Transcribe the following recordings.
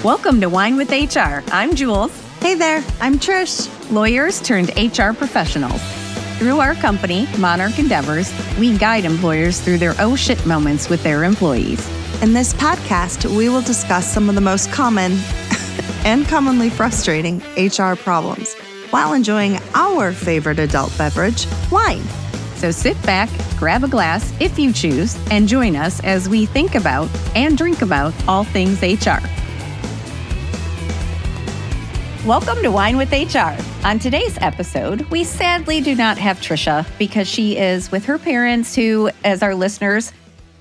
Welcome to Wine with HR. I'm Jules. Hey there, I'm Trish. Lawyers turned HR professionals. Through our company, Monarch Endeavors, we guide employers through their oh shit moments with their employees. In this podcast, we will discuss some of the most common and commonly frustrating HR problems while enjoying our favorite adult beverage, wine. So sit back, grab a glass if you choose, and join us as we think about and drink about all things HR. Welcome to Wine with HR. On today's episode, we sadly do not have Trisha because she is with her parents who, as our listeners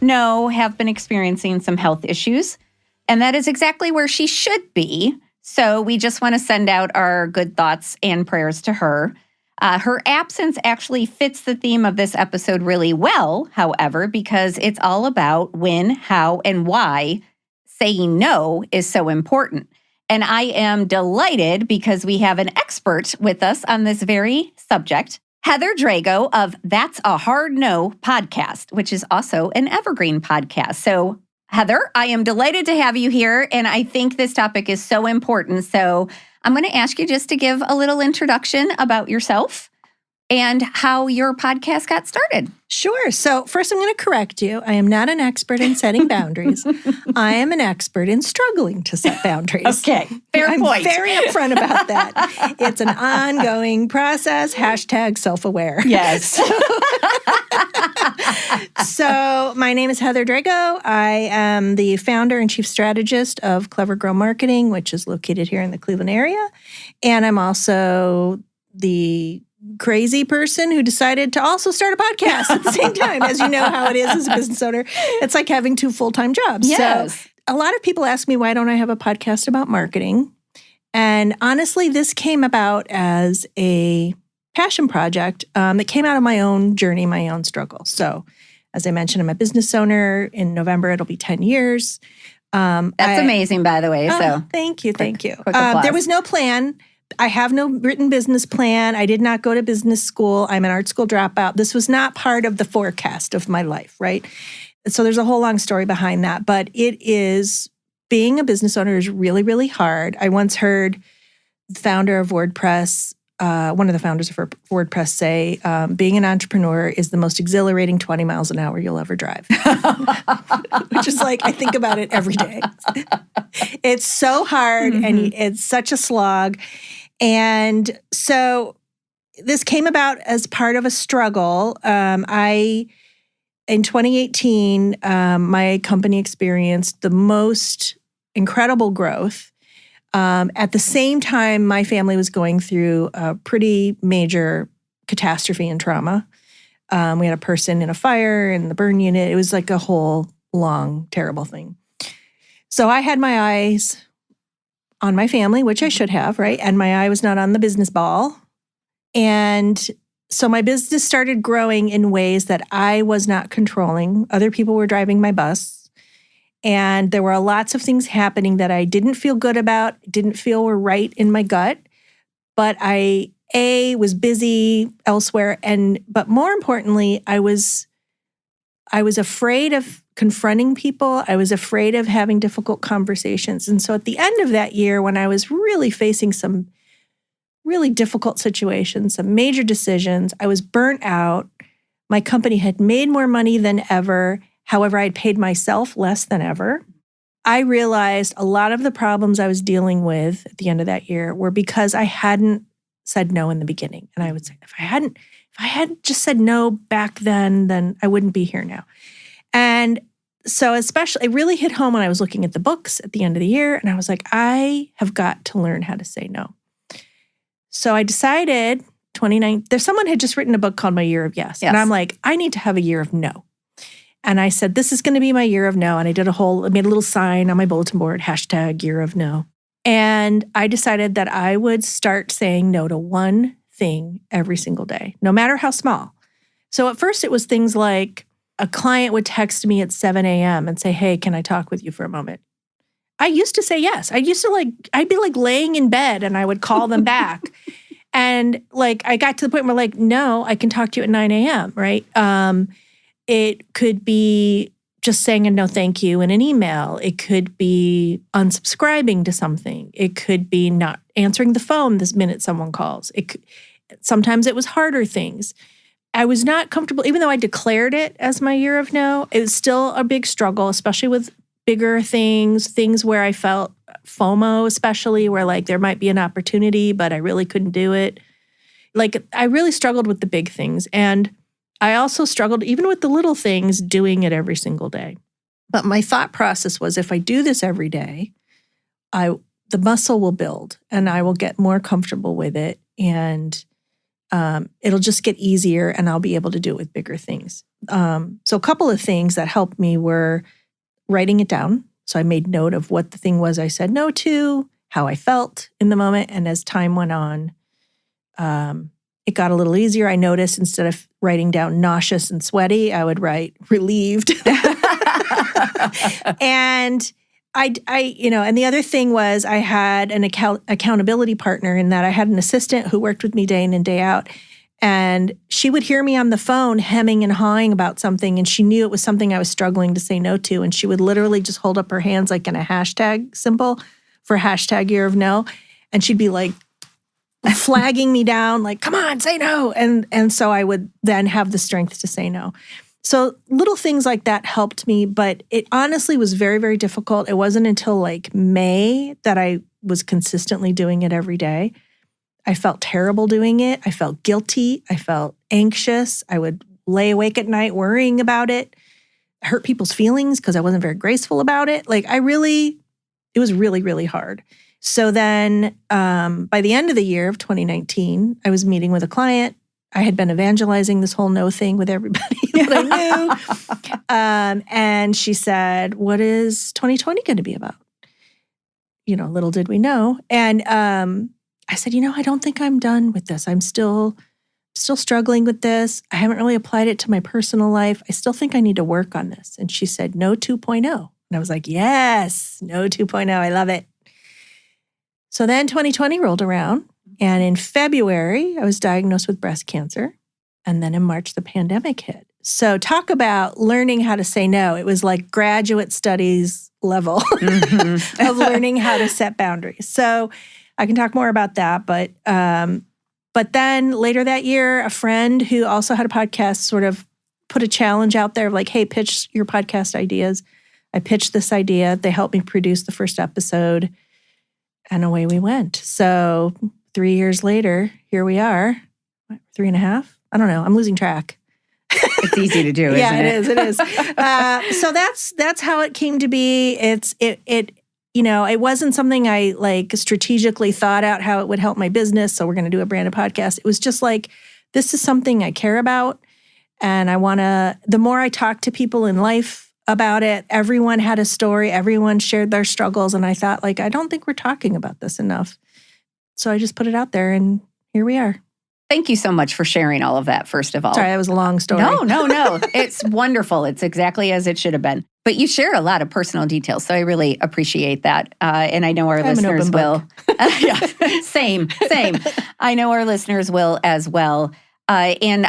know, have been experiencing some health issues. And that is exactly where she should be. So we just want to send out our good thoughts and prayers to her. Her absence actually fits the theme of this episode really well, however, because it's all about when, how, and why saying no is so important. And I am delighted because we have an expert with us on this very subject, Heather Drago of That's a Hard No podcast, which is also an evergreen podcast. So Heather, I am delighted to have you here, and I think this topic is so important. So I'm going to ask you just to give a little introduction about yourself and how your podcast got started. Sure. So first, I'm going to correct you. I am not an expert in setting boundaries. I am an expert in struggling to set boundaries. Okay, fair point. I'm very upfront about that. It's an ongoing process, #self-aware. Yes. So my name is Heather Drago. I am the founder and chief strategist of Clever Grow Marketing, which is located here in the Cleveland area. And I'm also the crazy person who decided to also start a podcast at the same time. As you know how it is as a business owner. It's like having two full-time jobs. Yes. So a lot of people ask me, why don't I have a podcast about marketing? And honestly, this came about as a passion project that came out of my own journey, my own struggle. So as I mentioned, I'm a business owner. In November, it'll be 10 years. That's amazing, by the way. So thank you. Thank you. Quick applause. There was no plan. I have no written business plan. I did not go to business school. I'm an art school dropout. This was not part of the forecast of my life, right? So there's a whole long story behind that. But it is, being a business owner is really, really hard. I once heard the founder of WordPress, one of the founders of WordPress say, being an entrepreneur is the most exhilarating 20 miles an hour you'll ever drive. Which is like, I think about it every day. It's so hard and it's such a slog. And so this came about as part of a struggle. In 2018, my company experienced the most incredible growth. At the same time, my family was going through a pretty major catastrophe and trauma. We had a person in a fire in the burn unit. It was like a whole long, terrible thing. So I had my eyes on my family, which I should have, right? And my eye was not on the business ball. And so my business started growing in ways that I was not controlling. Other people were driving my bus. And there were lots of things happening that I didn't feel good about, didn't feel were right in my gut. But I, was busy elsewhere. But more importantly, I was afraid of confronting people. I was afraid of having difficult conversations. And so at the end of that year, when I was really facing some really difficult situations, some major decisions, I was burnt out. My company had made more money than ever. However, I'd paid myself less than ever. I realized a lot of the problems I was dealing with at the end of that year were because I hadn't said no in the beginning. And I would say, if I hadn't just said no back then I wouldn't be here now. And so especially, it really hit home when I was looking at the books at the end of the year. And I was like, I have got to learn how to say no. So I decided, someone had just written a book called My Year of Yes. And I'm like, I need to have a year of no. And I said, this is going to be my year of no. And I made a little sign on my bulletin board, #year of no. And I decided that I would start saying no to one thing every single day, no matter how small. So at first it was things like a client would text me at 7 a.m. and say, hey, can I talk with you for a moment? I used to say yes. I'd be laying in bed and I would call them back. And I got to the point where no, I can talk to you at 9 a.m., right? It could be just saying a no thank you in an email. It could be unsubscribing to something. It could be not answering the phone this minute someone calls. Sometimes it was harder things. I was not comfortable, even though I declared it as my year of no, it was still a big struggle, especially with bigger things where I felt FOMO, especially where like there might be an opportunity, but I really couldn't do it. Like I really struggled with the big things. And I also struggled even with the little things, doing it every single day. But my thought process was if I do this every day, the muscle will build and I will get more comfortable with it. And it'll just get easier and I'll be able to do it with bigger things. So a couple of things that helped me were writing it down. So I made note of what the thing was I said no to, how I felt in the moment. And as time went on, it got a little easier. I noticed instead of writing down nauseous and sweaty, I would write relieved. And and the other thing was I had an accountability partner in that I had an assistant who worked with me day in and day out. And she would hear me on the phone hemming and hawing about something. And she knew it was something I was struggling to say no to. And she would literally just hold up her hands like in a hashtag symbol for hashtag year of no. And she'd be like flagging me down, like, come on, say no. And so I would then have the strength to say no. So little things like that helped me, but it honestly was very, very difficult. It wasn't until like May that I was consistently doing it every day. I felt terrible doing it. I felt guilty. I felt anxious. I would lay awake at night worrying about it, hurt people's feelings because I wasn't very graceful about it. Like it was really, really hard. So then by the end of the year of 2019, I was meeting with a client. I had been evangelizing this whole no thing with everybody that I knew. And she said, what is 2020 going to be about? Little did we know. And I said, I don't think I'm done with this. I'm still struggling with this. I haven't really applied it to my personal life. I still think I need to work on this. And she said, no 2.0. And I was like, yes, no 2.0. I love it. So then 2020 rolled around. And in February, I was diagnosed with breast cancer. And then in March, the pandemic hit. So talk about learning how to say no. It was like graduate studies level of learning how to set boundaries. So I can talk more about that. But then later that year, a friend who also had a podcast sort of put a challenge out there of like, hey, pitch your podcast ideas. I pitched this idea. They helped me produce the first episode. And away we went. So 3 years later, here we are. 3.5? I don't know. I'm losing track. It's easy to do, isn't it? It is. So that's how it came to be. It wasn't something I like strategically thought out how it would help my business. So we're going to do a branded podcast. It was just like, this is something I care about. And the more I talk to people in life about it, everyone had a story. Everyone shared their struggles. And I thought like, I don't think we're talking about this enough. So I just put it out there and here we are. Thank you so much for sharing all of that, first of all. Sorry, that was a long story. No. It's wonderful. It's exactly as it should have been. But you share a lot of personal details, so I really appreciate that. And I know our listeners will. Yeah, same. I know our listeners will as well. And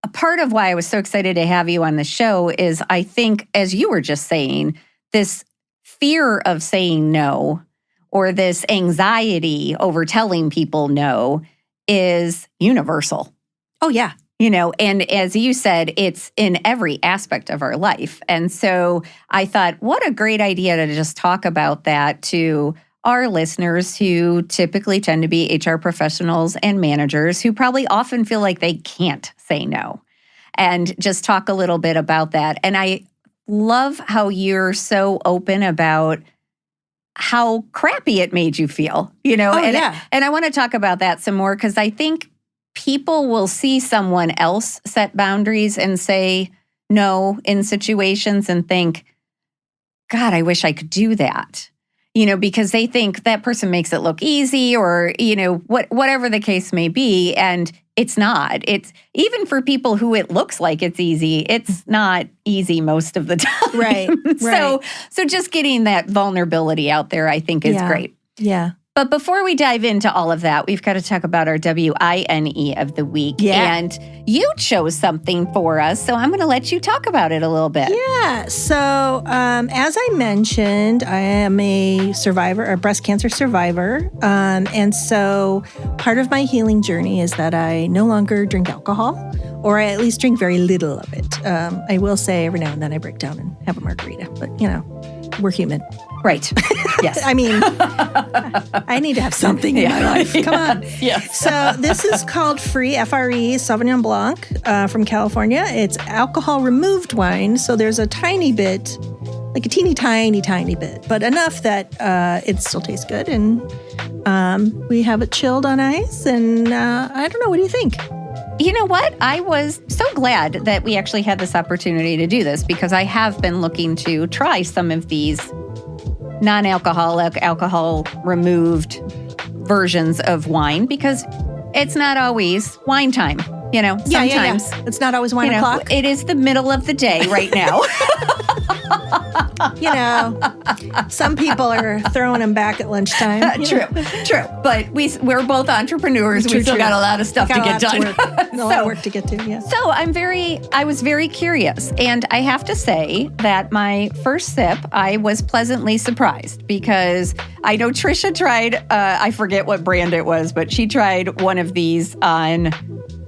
a part of why I was so excited to have you on the show is I think, as you were just saying, this fear of saying no or this anxiety over telling people no is universal. Oh, yeah. And as you said, it's in every aspect of our life. And so I thought, what a great idea to just talk about that to our listeners who typically tend to be HR professionals and managers who probably often feel like they can't say no, and just talk a little bit about that. And I love how you're so open about how crappy it made you feel, and I want to talk about that some more because I think people will see someone else set boundaries and say no in situations and think, God, I wish I could do that, because they think that person makes it look easy or, whatever the case may be. And it's not. It's even for people who it looks like it's easy, it's not easy most of the time. Right. So just getting that vulnerability out there, I think is great. Yeah. But before we dive into all of that, we've got to talk about our WINE of the week. Yeah. And you chose something for us, so I'm going to let you talk about it a little bit. Yeah. So, as I mentioned, I am a survivor, a breast cancer survivor. And so part of my healing journey is that I no longer drink alcohol, or I at least drink very little of it. I will say every now and then I break down and have a margarita, but we're human. Right. Yes. I mean, I need to have something in my life. Come on. Yes. So this is called Free, F-R-E, Sauvignon Blanc from California. It's alcohol removed wine. So there's a tiny bit, like a teeny tiny bit, but enough that it still tastes good. And we have it chilled on ice. And I don't know, what do you think? You know what? I was so glad that we actually had this opportunity to do this, because I have been looking to try some of these non-alcoholic, alcohol-removed versions of wine, because it's not always wine time. Sometimes. Yeah. It's not always wine o'clock. It is the middle of the day right now. Some people are throwing them back at lunchtime. True. But we're both entrepreneurs. We still got a lot of stuff to get done. A lot of work to get to, yeah. So I was very curious. And I have to say that my first sip, I was pleasantly surprised, because I know Trisha tried, I forget what brand it was, but she tried one of these on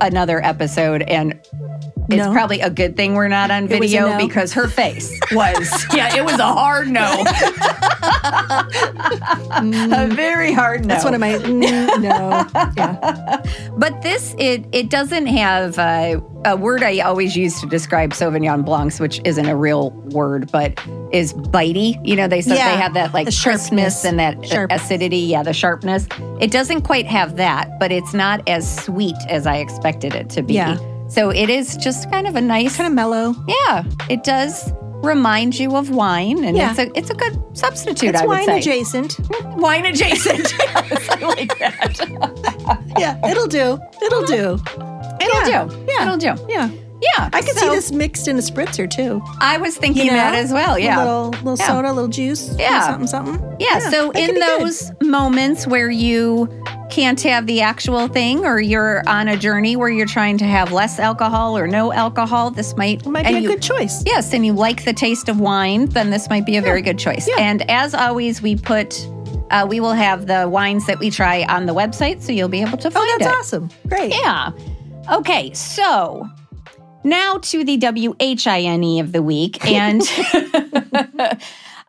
another episode, and it's probably a good thing we're not on video, because her face was, it was a hard no. A very hard no. That's one of my no. Yeah. But this, it doesn't have a word I always use to describe Sauvignon Blancs, which isn't a real word, but is bitey. They said they have that like crispness and that acidity. Yeah, the sharpness. It doesn't quite have that, but it's not as sweet as I expected it to be. Yeah. So it is just kind of a nice, kind of mellow. Yeah, it does remind you of wine, and it's a good substitute. It's I would say wine adjacent. Wine adjacent. Yes, I like that. Yeah, it'll do. It'll do. Yeah. Yeah. I could see this mixed in a spritzer too. I was thinking that as well. Yeah. A little soda, a little juice. Yeah. Something. Yeah. So in those moments where you can't have the actual thing, or you're on a journey where you're trying to have less alcohol or no alcohol, this might be a good choice. Yes. And you like the taste of wine, then this might be a very good choice. Yeah. And as always, we will have the wines that we try on the website, so you'll be able to find it. Oh, that's awesome. Great. Yeah. Okay. So now to the WHINE of the week. And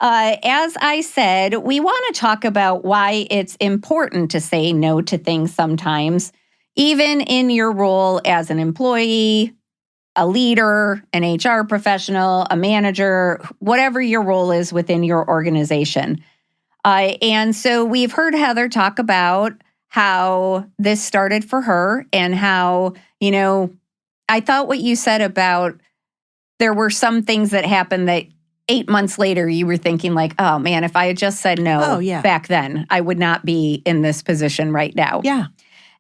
as I said, we want to talk about why it's important to say no to things sometimes, even in your role as an employee, a leader, an HR professional, a manager, whatever your role is within your organization. And so we've heard Heather talk about how this started for her, and how, I thought what you said about there were some things that happened that 8 months later you were thinking like, oh man, if I had just said no back then, I would not be in this position right now. Yeah.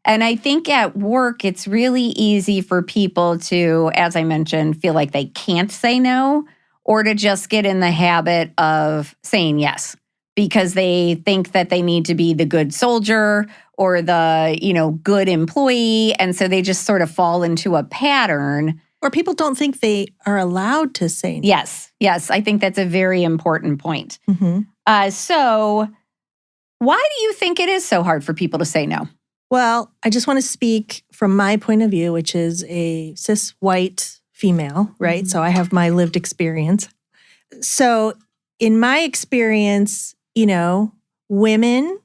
And I think at work, it's really easy for people to, as I mentioned, feel like they can't say no, or to just get in the habit of saying yes, because they think that they need to be the good soldier or the, good employee. And so they just sort of fall into a pattern. Or people don't think they are allowed to say no. Yes. I think that's a very important point. Mm-hmm. So why do you think it is so hard for people to say no? Well, I just want to speak from my point of view, which is a cis white female, right? Mm-hmm. So I have my lived experience. So in my experience, women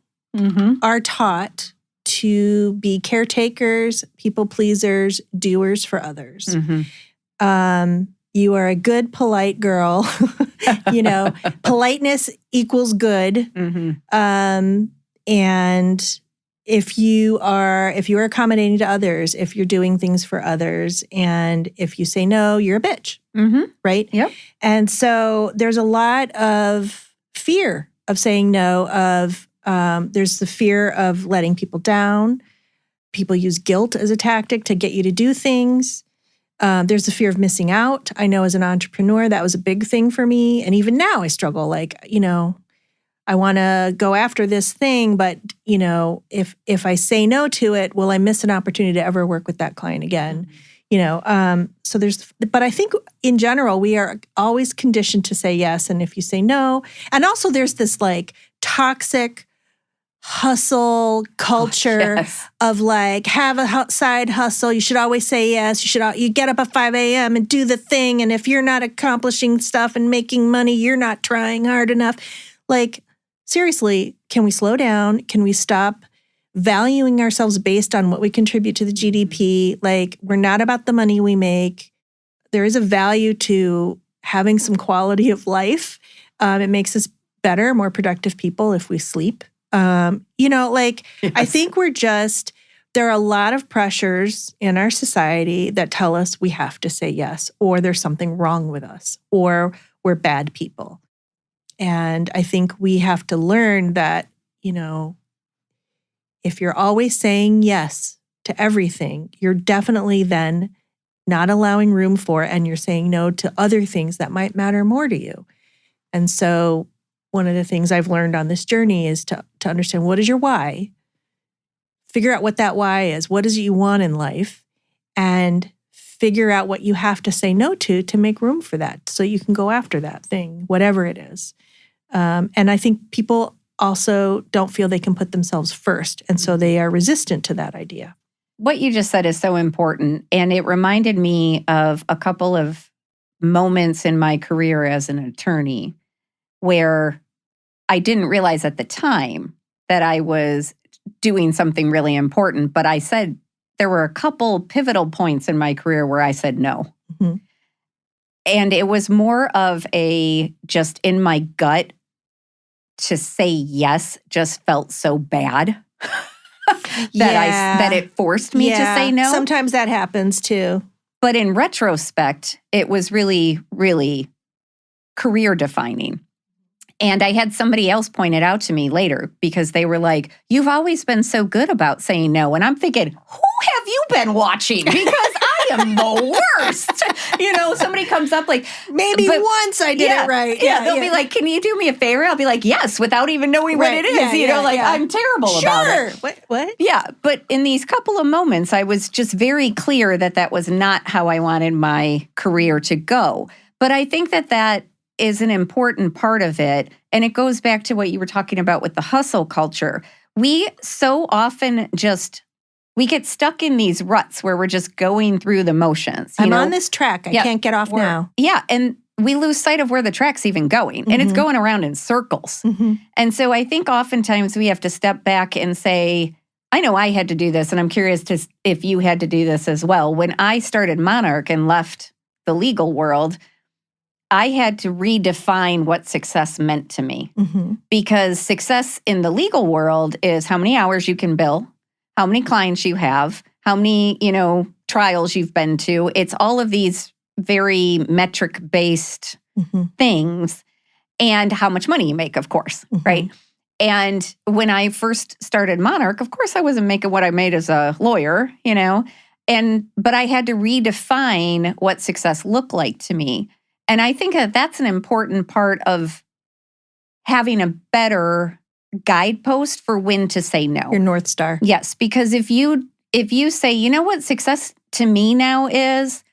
are taught to be caretakers, people pleasers, doers for others. Mm-hmm. You are a good, polite girl. Politeness equals good. Mm-hmm. And if you are accommodating to others, if you're doing things for others, and if you say no, you're a bitch, right? Yep. And so there's a lot of fear of saying no, there's the fear of letting people down. People use guilt as a tactic to get you to do things. There's the fear of missing out. I know as an entrepreneur, that was a big thing for me. And even now I struggle. I want to go after this thing, but if I say no to it, will I miss an opportunity to ever work with that client again? So but I think in general, we are always conditioned to say yes. And if you say no, and also there's this like toxic hustle culture of like, have a side hustle. You should always say yes. You get up at 5 a.m. and do the thing. And if you're not accomplishing stuff and making money, you're not trying hard enough. Like, seriously, can we slow down? Can we stop valuing ourselves based on what we contribute to the GDP? Like, we're not about the money we make. There is a value to having some quality of life. It makes us better, more productive people if we sleep. Yes. I think there are a lot of pressures in our society that tell us we have to say yes, or there's something wrong with us, or we're bad people. And I think we have to learn that, if you're always saying yes to everything, you're definitely then not allowing room for, and you're saying no to other things that might matter more to you. And so one of the things I've learned on this journey is to understand, what is your why? Figure out what that why is. What is it you want in life? And figure out what you have to say no to make room for that so you can go after that thing, whatever it is. And I think people also don't feel they can put themselves first. And so they are resistant to that idea. What you just said is so important. And it reminded me of a couple of moments in my career as an attorney where I didn't realize at the time that I was doing something really important, but I said there were a couple pivotal points in my career where I said no. Mm-hmm. And it was more of just in my gut to say yes just felt so bad that it forced me to say no. Sometimes that happens too. But in retrospect, it was really, really career defining. And I had somebody else point it out to me later because they were like, you've always been so good about saying no. And I'm thinking, who have you been watching? Because I am the worst. Somebody comes up like, maybe once I did it right. They'll be like, can you do me a favor? I'll be like, yes, without even knowing what it is. I'm terrible about it. What? Yeah. But in these couple of moments, I was just very clear that was not how I wanted my career to go. But I think that is an important part of it. And it goes back to what you were talking about with the hustle culture. We so often we get stuck in these ruts where we're just going through the motions. I'm on this track. I can't get off now. Yeah. And we lose sight of where the track's even going. Mm-hmm. And it's going around in circles. Mm-hmm. And so I think oftentimes we have to step back and say, I know I had to do this, and I'm curious if you had to do this as well. When I started Monarch and left the legal world, I had to redefine what success meant to me. Mm-hmm. Because success in the legal world is how many hours you can bill, how many clients you have, how many, trials you've been to. It's all of these very metric-based things, and how much money you make, of course, right? And when I first started Monarch, of course, I wasn't making what I made as a lawyer, but I had to redefine what success looked like to me. And I think that's an important part of having a better guidepost for when to say no. Your North Star. Yes, because if you say, you know what success to me now is?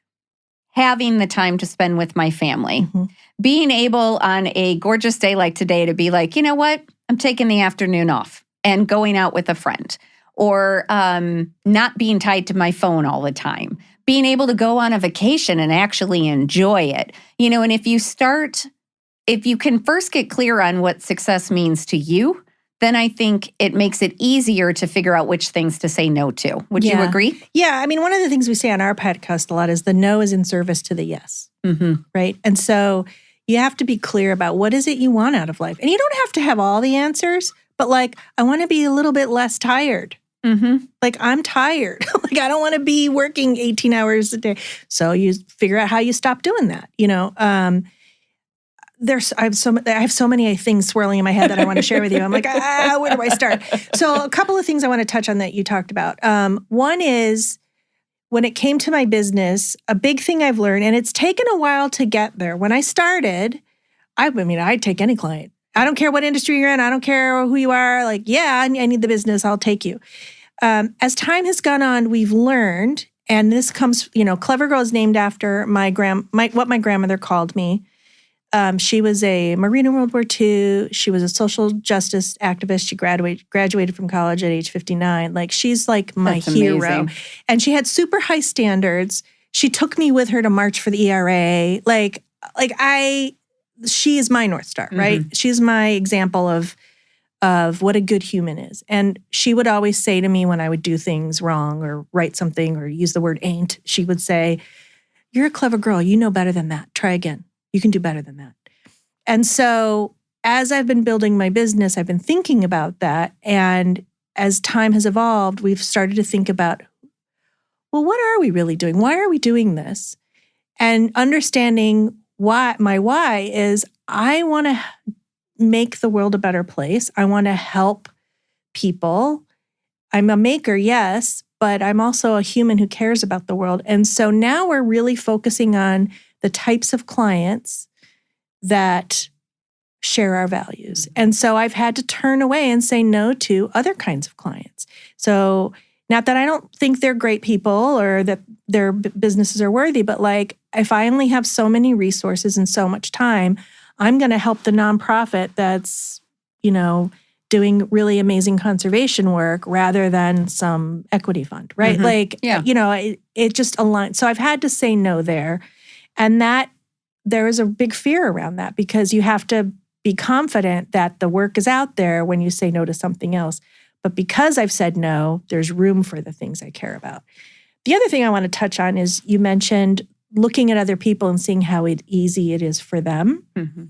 Having the time to spend with my family. Mm-hmm. Being able on a gorgeous day like today to be like, you know what? I'm taking the afternoon off and going out with a friend. Or not being tied to my phone all the time. Being able to go on a vacation and actually enjoy it. And if you can first get clear on what success means to you, then I think it makes it easier to figure out which things to say no to. Would you agree? Yeah. I mean, one of the things we say on our podcast a lot is the no is in service to the yes. Mm-hmm. Right? And so you have to be clear about what is it you want out of life. And you don't have to have all the answers, but I want to be a little bit less tired. Mm-hmm. I'm tired. I don't want to be working 18 hours a day. So you figure out how you stop doing that. I have so many things swirling in my head that I want to share with you. I'm like, where do I start? So a couple of things I want to touch on that you talked about. One is when it came to my business, a big thing I've learned, and it's taken a while to get there. When I started, I'd take any client. I don't care what industry you're in. I don't care who you are. Like, yeah, I need the business. I'll take you. As time has gone on, we've learned, and this comes, Clever Girl is named after what my grandmother called me. She was a Marine in World War II. She was a social justice activist. She graduated from college at age 59. Like, she's like my hero. Amazing. And she had super high standards. She took me with her to march for the ERA. She is my North Star, right? Mm-hmm. She's my example of what a good human is. And she would always say to me when I would do things wrong or write something or use the word ain't, she would say, "You're a clever girl. You know better than that. Try again. You can do better than that." And so as I've been building my business, I've been thinking about that. And as time has evolved, we've started to think about, well, what are we really doing? Why are we doing this? And understanding my why is I want to make the world a better place. I want to help people. I'm a maker, yes, but I'm also a human who cares about the world. And so now we're really focusing on the types of clients that share our values. And so I've had to turn away and say no to other kinds of clients. So not that I don't think they're great people or that their businesses are worthy, but like, if I only have so many resources and so much time, I'm going to help the nonprofit that's, doing really amazing conservation work rather than some equity fund, right? Mm-hmm. It just aligns. So I've had to say no there. And that there is a big fear around that because you have to be confident that the work is out there when you say no to something else. But because I've said no, there's room for the things I care about. The other thing I want to touch on is you mentioned looking at other people and seeing how easy it is for them. Mm-hmm.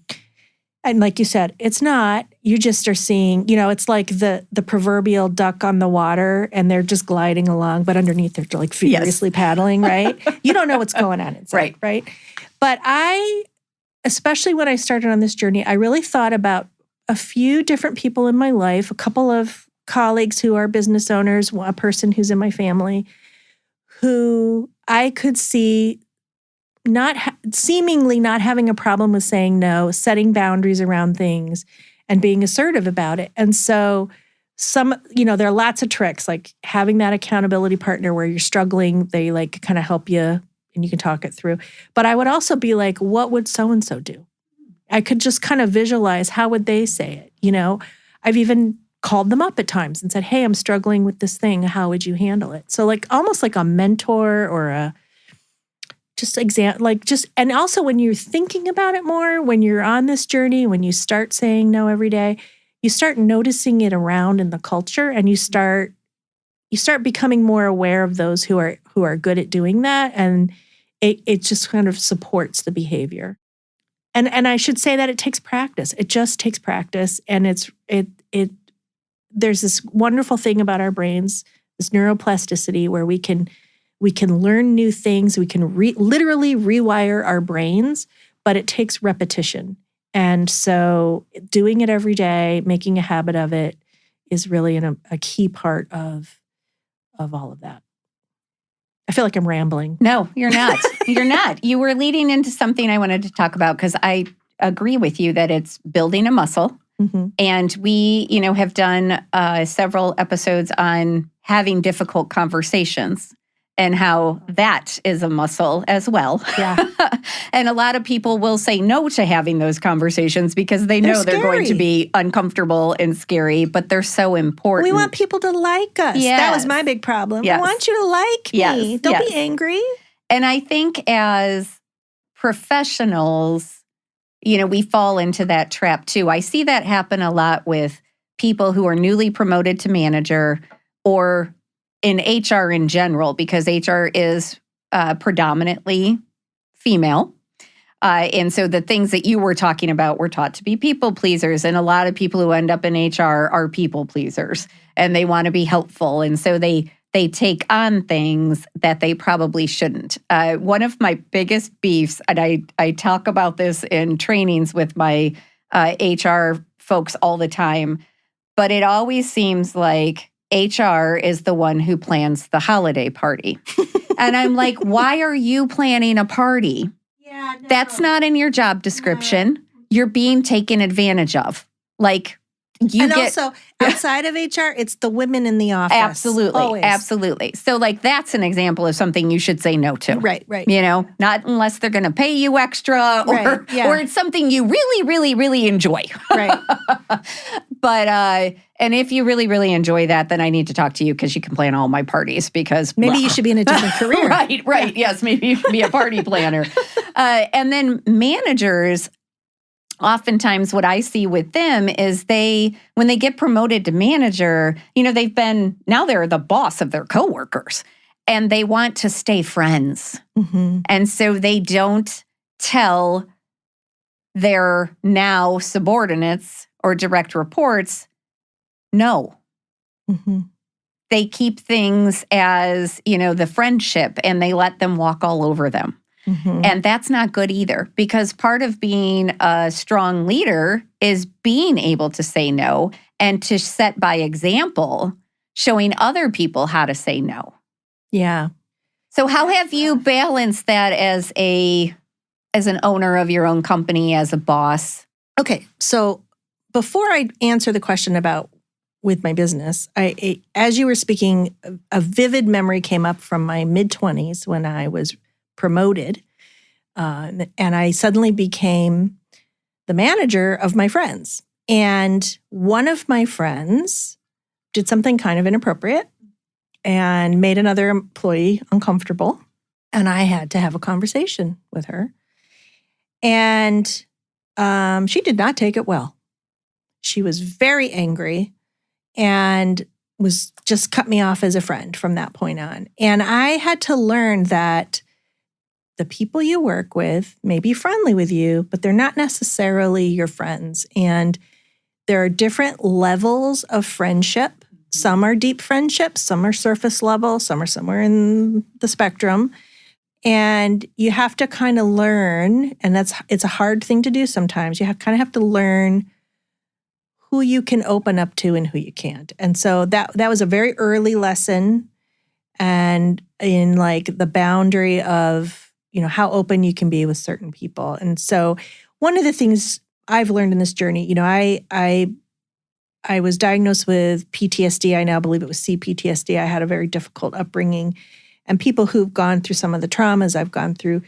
And like you said, it's not. You just are seeing, it's like the proverbial duck on the water and they're just gliding along, but underneath they're like furiously paddling, right? You don't know what's going on inside, right? But especially when I started on this journey, I really thought about a few different people in my life, a couple of colleagues who are business owners, a person who's in my family, who I could see seemingly not having a problem with saying no, setting boundaries around things, and being assertive about it. And so there are lots of tricks, like having that accountability partner where you're struggling, they like kind of help you and you can talk it through. But I would also be like, what would so-and-so do? I could just kind of visualize, how would they say it? I've even called them up at times and said, "Hey, I'm struggling with this thing. How would you handle it?" So like almost like a mentor or and also when you're thinking about it more, when you're on this journey, when you start saying no every day, you start noticing it around in the culture and you start becoming more aware of those who are good at doing that. And it just kind of supports the behavior. And I should say that it takes practice. It just takes practice. And there's this wonderful thing about our brains, this neuroplasticity, where we can learn new things. We can literally rewire our brains, but it takes repetition. And so doing it every day, making a habit of it is really a key part of all of that. I feel like I'm rambling. No, you're not. You're not. You were leading into something I wanted to talk about because I agree with you that it's building a muscle. Mm-hmm. And we, have done several episodes on having difficult conversations and how that is a muscle as well. Yeah. And a lot of people will say no to having those conversations because they know they're going to be uncomfortable and scary, but they're so important. We want people to like us. Yes. That was my big problem. Yes. I want you to like me. Don't be angry. And I think as professionals, we fall into that trap too. I see that happen a lot with people who are newly promoted to manager or in HR in general, because HR is predominantly female. And so the things that you were talking about were taught to be people pleasers. And a lot of people who end up in HR are people pleasers and they want to be helpful. And so they take on things that they probably shouldn't. One of my biggest beefs, and I talk about this in trainings with my HR folks all the time, but it always seems like HR is the one who plans the holiday party. And I'm like, why are you planning a party? Yeah, no. That's not in your job description. No. You're being taken advantage of. Like also outside of HR, it's the women in the office. Absolutely. Always. Absolutely. So like that's an example of something you should say no to. Right. Not unless they're going to pay you extra or it's something you really, really, really enjoy. Right. But, and if you really, really enjoy that, then I need to talk to you because you can plan all my parties because maybe you should be in a different career. Right. Yeah. Yes. Maybe you should be a party planner. And then managers, oftentimes what I see with them is when they get promoted to manager, now they're the boss of their coworkers and they want to stay friends. Mm-hmm. And so they don't tell their now subordinates or direct reports, no. Mm-hmm. They keep things as, the friendship and they let them walk all over them. Mm-hmm. And that's not good either, because part of being a strong leader is being able to say no and to set by example, showing other people how to say no. Yeah. So how have you balanced that as an owner of your own company, as a boss? Okay. So before I answer the question about with my business, as you were speaking, a vivid memory came up from my mid-20s when I was promoted, and I suddenly became the manager of my friends. And one of my friends did something kind of inappropriate and made another employee uncomfortable. And I had to have a conversation with her. And she did not take it well. She was very angry and was just cut me off as a friend from that point on. And I had to learn that the people you work with may be friendly with you, but they're not necessarily your friends. And there are different levels of friendship. Some are deep friendships, some are surface level, some are somewhere in the spectrum. And you have to kind of learn, and it's a hard thing to do sometimes. You kind of have to learn who you can open up to and who you can't. And so that was a very early lesson, and in like the boundary of, how open you can be with certain people. And so one of the things I've learned in this journey, I was diagnosed with PTSD. I now believe it was CPTSD. I had a very difficult upbringing. And people who've gone through some of the traumas I've gone through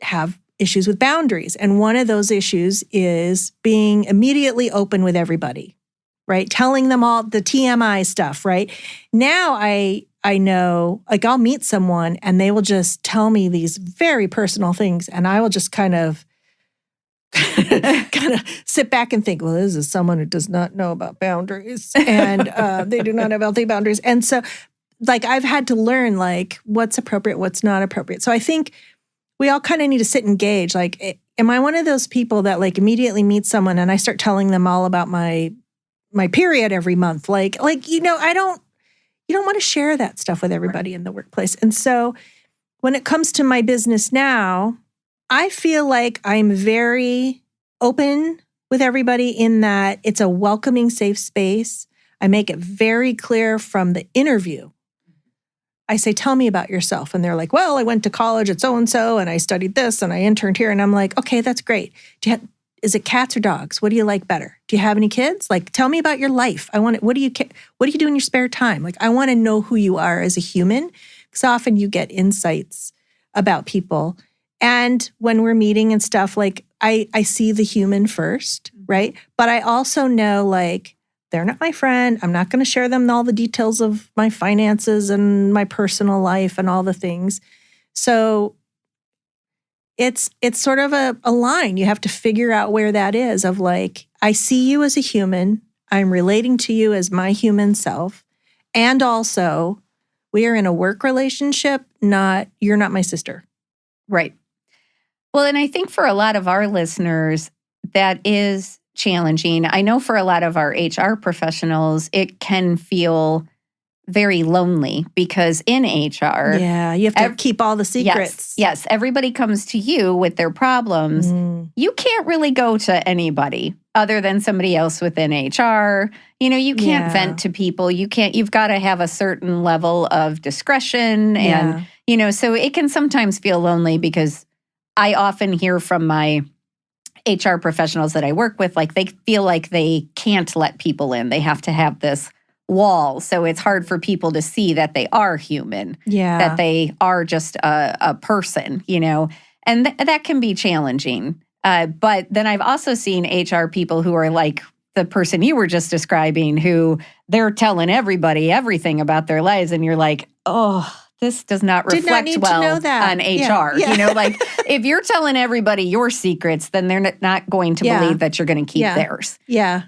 have issues with boundaries. And one of those issues is being immediately open with everybody, right? Telling them all the TMI stuff, right? Now I know, like I'll meet someone and they will just tell me these very personal things. And I will just kind of sit back and think, well, this is someone who does not know about boundaries and they do not have healthy boundaries. And so like I've had to learn like what's appropriate, what's not appropriate. So I think we all kind of need to sit and gauge, like, am I one of those people that like immediately meet someone and I start telling them all about my period every month? You don't want to share that stuff with everybody in the workplace. And so when it comes to my business now, I feel like I'm very open with everybody in that it's a welcoming, safe space. I make it very clear from the interview. I say, tell me about yourself. And they're like, well, I went to college at so-and-so and I studied this and I interned here. And I'm like, okay, that's great. Is it cats or dogs? What do you like better? Do you have any kids? Like, tell me about your life. What do you do in your spare time? Like, I want to know who you are as a human, because often you get insights about people. And when we're meeting and stuff, like I see the human first, right? But I also know like, they're not my friend. I'm not going to share them all the details of my finances and my personal life and all the things. So it's sort of a line. You have to figure out where that is of like, I see you as a human. I'm relating to you as my human self. And also, we are in a work relationship, you're not my sister. Right. Well, and I think for a lot of our listeners, that is challenging. I know for a lot of our HR professionals, it can feel very lonely because in HR, you have to keep all the secrets. Yes, everybody comes to you with their problems. You can't really go to anybody other than somebody else within HR. You can't vent to people. You've got to have a certain level of discretion. And, so it can sometimes feel lonely because I often hear from my HR professionals that I work with, like they feel like they can't let people in. They have to have this wall. So it's hard for people to see that they are human, that they are just a person, and that can be challenging. But then I've also seen HR people who are like the person you were just describing, who they're telling everybody everything about their lives. And you're like, oh, this does not reflect well on HR. Yeah. Like if you're telling everybody your secrets, then they're not going to believe that you're going to keep theirs. Yeah.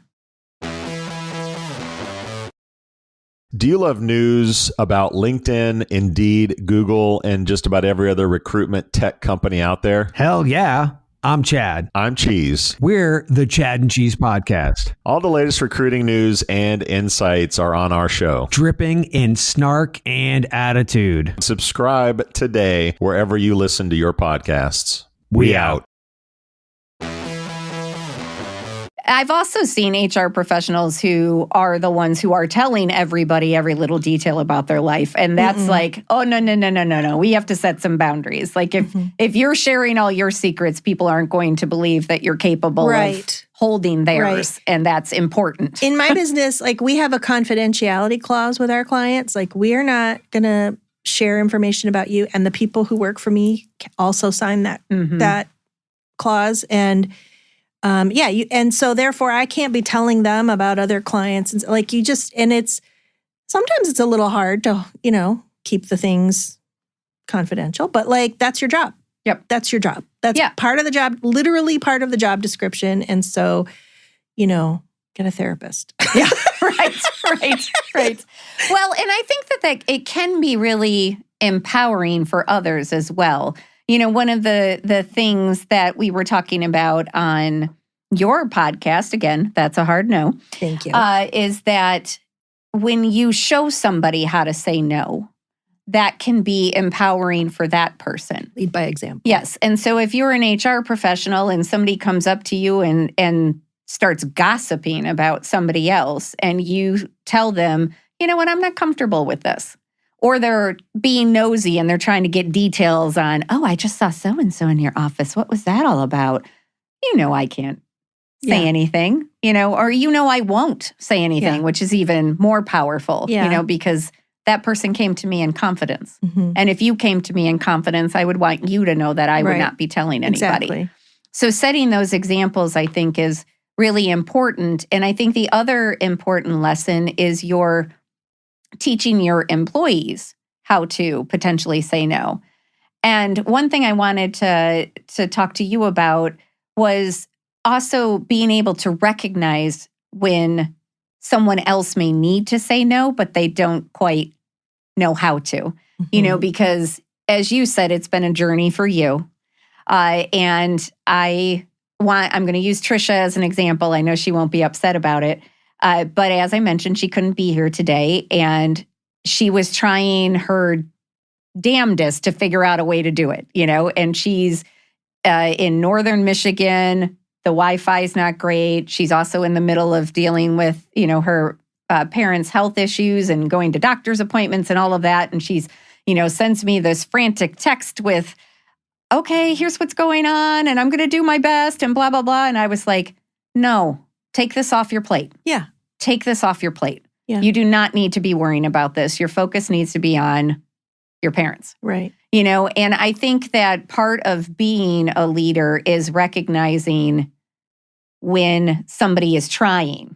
Do you love news about LinkedIn, Indeed, Google, and just about every other recruitment tech company out there? Hell yeah. I'm Chad. I'm Cheese. We're the Chad and Cheese Podcast. All the latest recruiting news and insights are on our show. Dripping in snark and attitude. Subscribe today wherever you listen to your podcasts. We out. I've also seen HR professionals who are the ones who are telling everybody every little detail about their life. And that's like, oh, no. We have to set some boundaries. Like if you're sharing all your secrets, people aren't going to believe that you're capable of holding theirs. Right. And that's important. In my business, like we have a confidentiality clause with our clients. Like we are not going to share information about you. And the people who work for me also sign that clause. And and so therefore I can't be telling them about other clients. And like sometimes it's a little hard to, keep the things confidential, but like that's your job. Yep. That's your job. That's part of the job, literally part of the job description. And so, get a therapist. Yeah, right. Well, and I think that it can be really empowering for others as well. One of the things that we were talking about on your podcast, again, that's a hard no. Thank you. Is that when you show somebody how to say no, that can be empowering for that person. Lead by example. Yes. And so if you're an HR professional and somebody comes up to you and starts gossiping about somebody else, and you tell them, you know what, I'm not comfortable with this. Or they're being nosy and they're trying to get details on, oh, I just saw so-and-so in your office. What was that all about? I can't say anything, or I won't say anything, which is even more powerful, because that person came to me in confidence. Mm-hmm. And if you came to me in confidence, I would want you to know that I would not be telling anybody. Exactly. So setting those examples, I think, is really important. And I think the other important lesson is you're teaching your employees how to potentially say no. And one thing I wanted to talk to you about was also being able to recognize when someone else may need to say no, but they don't quite know how to, because as you said, it's been a journey for you. And I'm going to use Trisha as an example. I know she won't be upset about it. But as I mentioned, she couldn't be here today, and she was trying her damnedest to figure out a way to do it, and she's in northern Michigan. The Wi-Fi is not great. She's also in the middle of dealing with, her parents' health issues and going to doctor's appointments and all of that. And she's, sends me this frantic text with, okay, here's what's going on, and I'm going to do my best and blah, blah, blah. And I was like, no. Take this off your plate. Yeah. Take this off your plate. Yeah. You do not need to be worrying about this. Your focus needs to be on your parents. Right. And I think that part of being a leader is recognizing when somebody is trying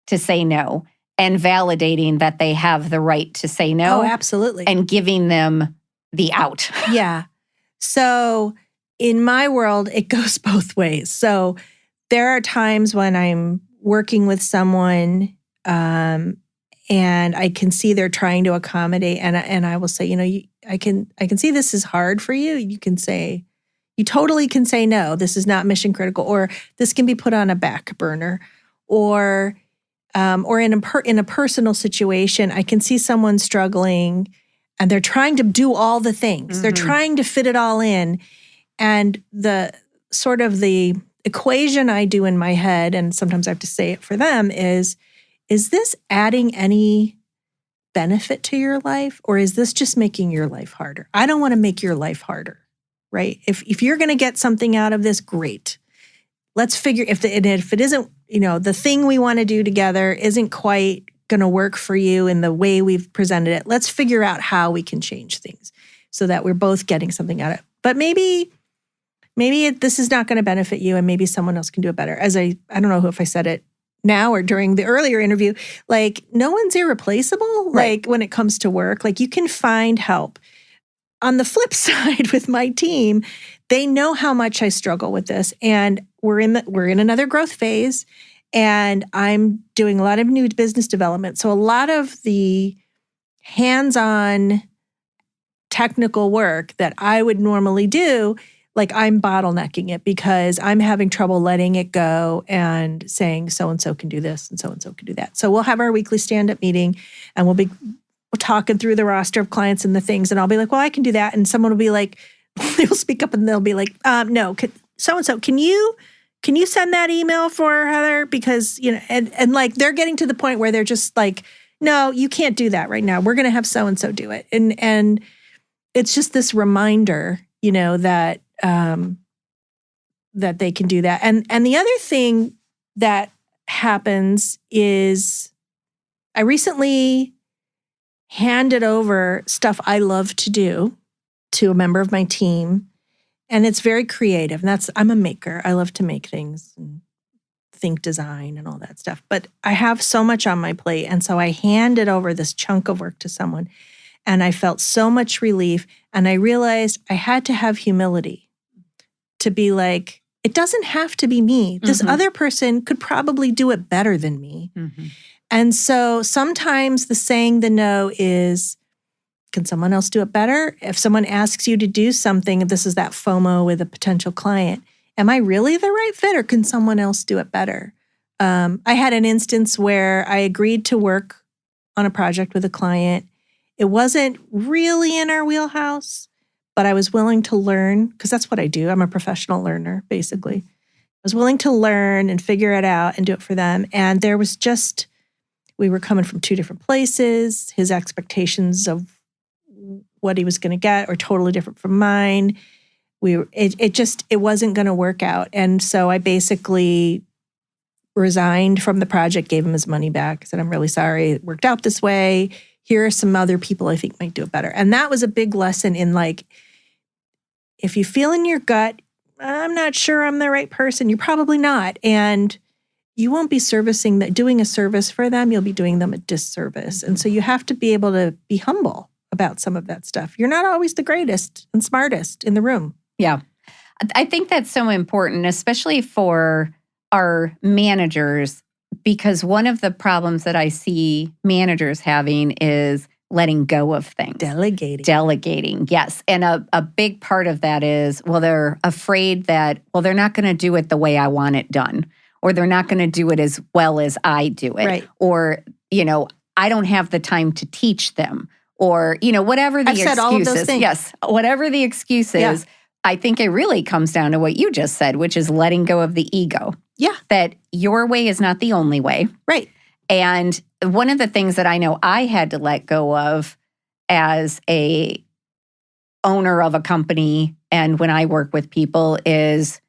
to say no and validating that they have the right to say no. Oh, absolutely. And giving them the out. Yeah. So in my world, it goes both ways. So there are times when I'm working with someone and I can see they're trying to accommodate, and I will say, I can see this is hard for you. You totally can say no. This is not mission critical, or this can be put on a back burner, or in a personal situation, I can see someone struggling and they're trying to do all the things. Mm-hmm. They're trying to fit it all in, and the equation I do in my head, and sometimes I have to say it for them, is this adding any benefit to your life, or is this just making your life harder? I don't want to make your life harder, right? If you're going to get something out of this, great. let's figure if it isn't, the thing we want to do together isn't quite going to work for you in the way we've presented it. Let's figure out how we can change things so that we're both getting something out of it. But maybe this is not going to benefit you, and maybe someone else can do it better. As I don't know if I said it now or during the earlier interview, like no one's irreplaceable. Right. Like when it comes to work, like you can find help. On the flip side, with my team, they know how much I struggle with this, and we're in another growth phase, and I'm doing a lot of new business development. So a lot of the hands-on technical work that I would normally do, like I'm bottlenecking it because I'm having trouble letting it go and saying so-and-so can do this and so-and-so can do that. So we'll have our weekly stand-up meeting, and we'll be talking through the roster of clients and the things, and I'll be like, well, I can do that. And someone will be like, they'll speak up and they'll be like, no, so-and-so, can you send that email for Heather? Because, and like they're getting to the point where they're just like, no, you can't do that right now. We're going to have so-and-so do it. And it's just this reminder, that that they can do that. And the other thing that happens is I recently handed over stuff I love to do to a member of my team. And it's very creative. And I'm a maker. I love to make things and think design and all that stuff. But I have so much on my plate. And so I handed over this chunk of work to someone. And I felt so much relief. And I realized I had to have humility to be like, it doesn't have to be me. This other person could probably do it better than me. Mm-hmm. And so sometimes the saying the no is, can someone else do it better? If someone asks you to do something, this is that FOMO with a potential client, am I really the right fit or can someone else do it better? I had an instance where I agreed to work on a project with a client. It wasn't really in our wheelhouse, but I was willing to learn because that's what I do. I'm a professional learner, basically. I was willing to learn and figure it out and do it for them. And there was just, we were coming from two different places. His expectations of what he was going to get are totally different from mine. It wasn't going to work out. And so I basically resigned from the project, gave him his money back, said, I'm really sorry it worked out this way. Here are some other people I think might do it better. And that was a big lesson in like, if you feel in your gut, I'm not sure I'm the right person, you're probably not. And you won't be doing a service for them, you'll be doing them a disservice. And so you have to be able to be humble about some of that stuff. You're not always the greatest and smartest in the room. Yeah. I think that's so important, especially for our managers, because one of the problems that I see managers having is letting go of things. Delegating, yes. And a big part of that is, they're afraid that, they're not going to do it the way I want it done, or they're not going to do it as well as I do it. Right. Or, I don't have the time to teach them, or, whatever the excuse said all of those is. things. Yes, whatever the excuse is. I think it really comes down to what you just said, which is letting go of the ego. Yeah. That your way is not the only way. Right. And one of the things that I know I had to let go of as a owner of a company and when I work with people is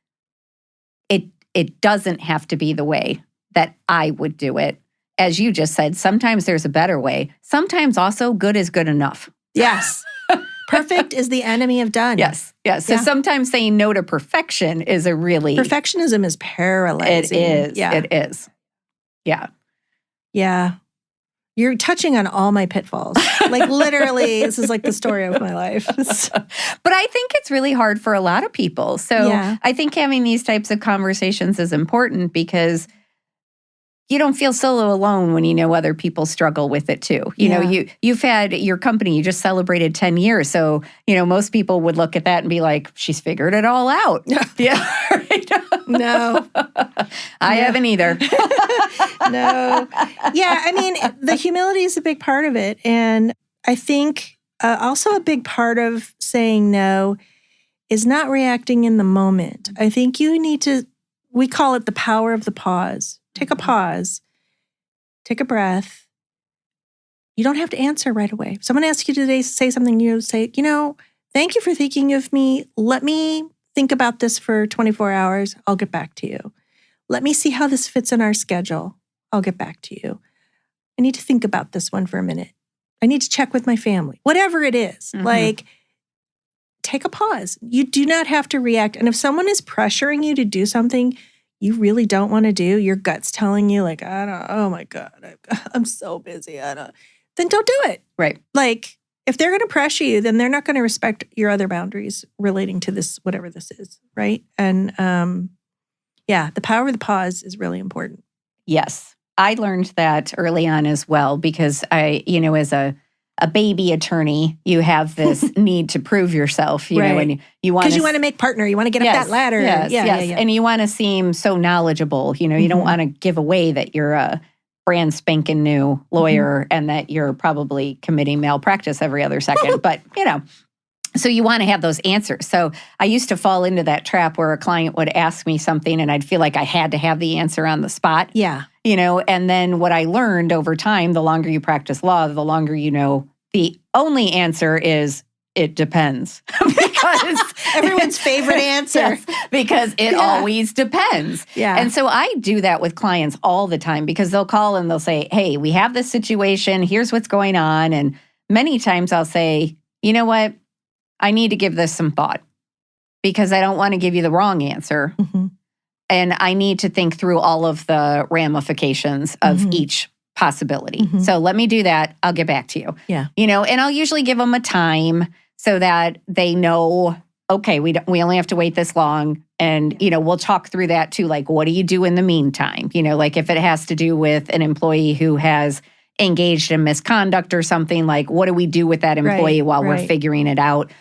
it doesn't have to be the way that I would do it. As you just said, sometimes there's a better way. Sometimes also good is good enough. Yes. Perfect is the enemy of done. Yes. So sometimes saying no to perfection is a really... Perfectionism is paralyzing. It is. Yeah. It is. Yeah. Yeah. You're touching on all my pitfalls. Like literally, this is like the story of my life. But I think it's really hard for a lot of people. So I think having these types of conversations is important because you don't feel so alone when you know other people struggle with it too. You know, you've had your company, you just celebrated 10 years. So, most people would look at that and be like, she's figured it all out. Yeah. Right? No. I haven't either. No. Yeah, I mean, the humility is a big part of it. And I think also a big part of saying no is not reacting in the moment. I think you need to, we call it the power of the pause. Take a pause. Take a breath. You don't have to answer right away. If someone asks you today to say something, you say, thank you for thinking of me. Let me think about this for 24 hours. I'll get back to you. Let me see how this fits in our schedule. I'll get back to you. I need to think about this one for a minute. I need to check with my family. Whatever it is, like, take a pause. You do not have to react. And if someone is pressuring you to do something you really don't want to do, your gut's telling you, like, oh my God, I'm so busy. Then don't do it. Right. Like, if they're going to pressure you, then they're not going to respect your other boundaries relating to this, whatever this is. Right. And the power of the pause is really important. Yes. I learned that early on as well because I, as a baby attorney, you have this need to prove yourself, you know, and you want to... Because you want to make partner. You want to get up that ladder. Yes. And you want to seem so knowledgeable. You don't want to give away that you're a brand spanking new lawyer and that you're probably committing malpractice every other second. But, so you want to have those answers. So I used to fall into that trap where a client would ask me something and I'd feel like I had to have the answer on the spot. Yeah. And then what I learned over time, the longer you practice law, the longer you know, the only answer is it depends. Because everyone's favorite answer. Yes, because it always depends. Yeah. And so I do that with clients all the time because they'll call and they'll say, hey, we have this situation. Here's what's going on. And many times I'll say, you know what? I need to give this some thought because I don't want to give you the wrong answer. And I need to think through all of the ramifications of each possibility. So let me do that. I'll get back to you. Yeah. And I'll usually give them a time so that they know, okay, we only have to wait this long. And, we'll talk through that too. Like, what do you do in the meantime? Like if it has to do with an employee who has engaged in misconduct or something, like what do we do with that employee while we're figuring it out?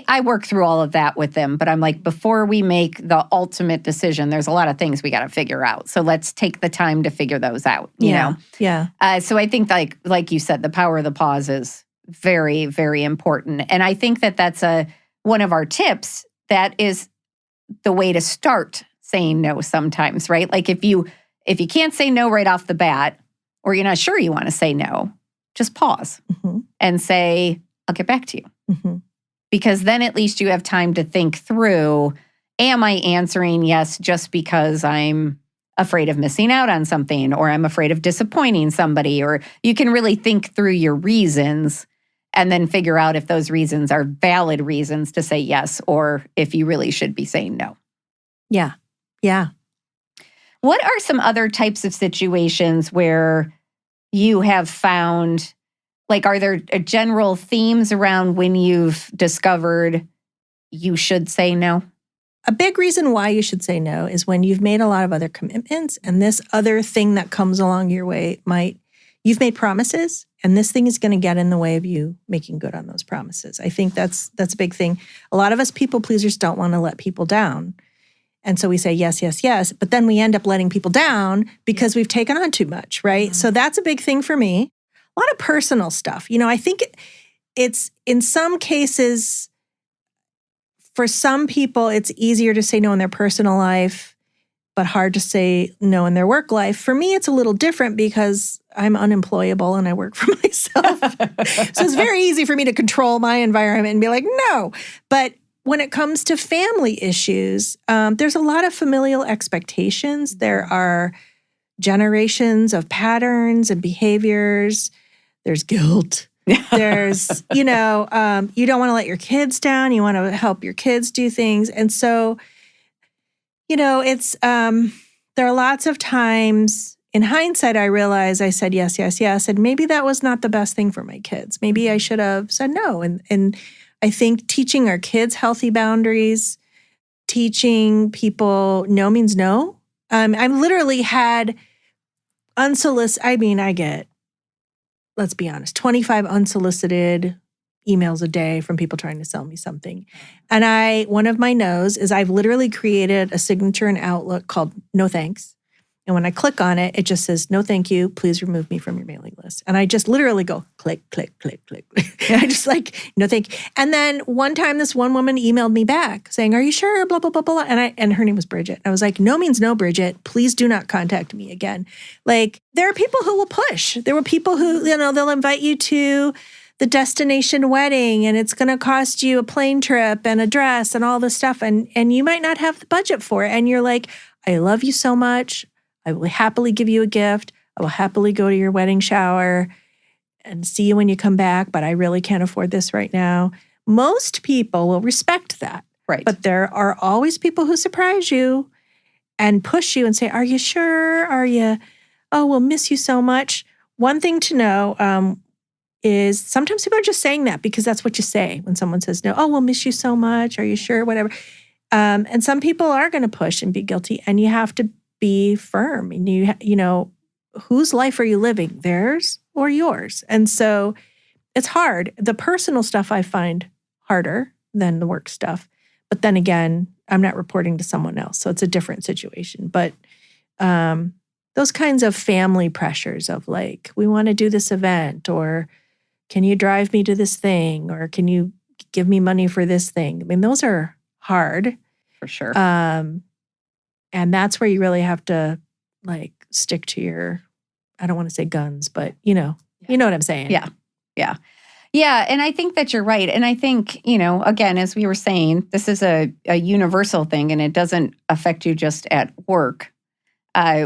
I work through all of that with them, but I'm like, before we make the ultimate decision, there's a lot of things we got to figure out. So let's take the time to figure those out, you know? Yeah. So I think like you said, the power of the pause is very, very important. And I think that that's one of our tips that is the way to start saying no sometimes, right? Like if you can't say no right off the bat, or you're not sure you want to say no, just pause and say, I'll get back to you. Because then at least you have time to think through, am I answering yes just because I'm afraid of missing out on something or I'm afraid of disappointing somebody? Or you can really think through your reasons and then figure out if those reasons are valid reasons to say yes or if you really should be saying no. Yeah. Yeah. What are some other types of situations where you have found... Like, are there general themes around when you've discovered you should say no? A big reason why you should say no is when you've made a lot of other commitments and this other thing that comes along your way you've made promises and this thing is going to get in the way of you making good on those promises. I think that's a big thing. A lot of us people pleasers don't want to let people down. And so we say yes, yes, yes, but then we end up letting people down because we've taken on too much, right? So that's a big thing for me. A lot of personal stuff. I think it's in some cases, for some people, it's easier to say no in their personal life, but hard to say no in their work life. For me, it's a little different because I'm unemployable and I work for myself. So it's very easy for me to control my environment and be like, no. But when it comes to family issues, there's a lot of familial expectations. There are generations of patterns and behaviors. There's guilt. There's, you don't want to let your kids down. You want to help your kids do things. And so, it's, there are lots of times in hindsight, I realize I said yes, yes, yes. And maybe that was not the best thing for my kids. Maybe I should have said no. And I think teaching our kids healthy boundaries, teaching people no means no. I've literally had I get, let's be honest, 25 unsolicited emails a day from people trying to sell me something. And one of my no's is I've literally created a signature in Outlook called No Thanks. And when I click on it, it just says, no, thank you. Please remove me from your mailing list. And I just literally go click, click, click, click. I just no, thank you. And then one time this one woman emailed me back saying, are you sure? Blah, blah, blah, blah. And her name was Bridget. I was like, no means no, Bridget. Please do not contact me again. Like, there are people who will push. There were people who, they'll invite you to the destination wedding and it's going to cost you a plane trip and a dress and all this stuff. And you might not have the budget for it. And you're like, I love you so much. I will happily give you a gift. I will happily go to your wedding shower and see you when you come back, but I really can't afford this right now. Most people will respect that. Right. But there are always people who surprise you and push you and say, are you sure? Are you, oh, we'll miss you so much. One thing to know is sometimes people are just saying that because that's what you say when someone says no. Oh, we'll miss you so much. Are you sure? Whatever. And some people are going to push and be guilty, and you have to be firm. And you know, whose life are you living? Theirs or yours? And so it's hard. The personal stuff I find harder than the work stuff. But then again, I'm not reporting to someone else, so it's a different situation. But those kinds of family pressures of like, we want to do this event, or can you drive me to this thing, or can you give me money for this thing? I mean, those are hard. For sure. And that's where you really have to like stick to your, I don't want to say guns, but you know what I'm saying. Yeah. Yeah. Yeah. And I think that you're right. And I think, you know, again, as we were saying, this is a universal thing, and it doesn't affect you just at work.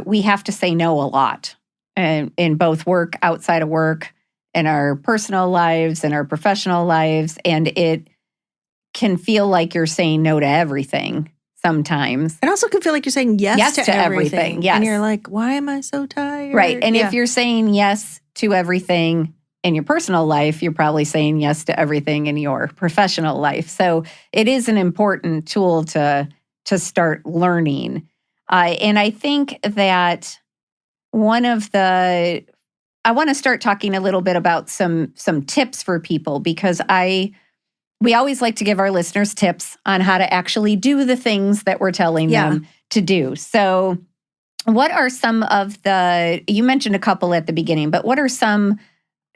We have to say no a lot, in both work, outside of work, in our personal lives and our professional lives. And it can feel like you're saying no to everything sometimes. It also can feel like you're saying yes to everything. Yes. And you're like, why am I so tired? Right. And if you're saying yes to everything in your personal life, you're probably saying yes to everything in your professional life. So it is an important tool to start learning. And I think that I want to start talking a little bit about some tips for people, because we always like to give our listeners tips on how to actually do the things that we're telling them to do. So what are some of you mentioned a couple at the beginning, but what are some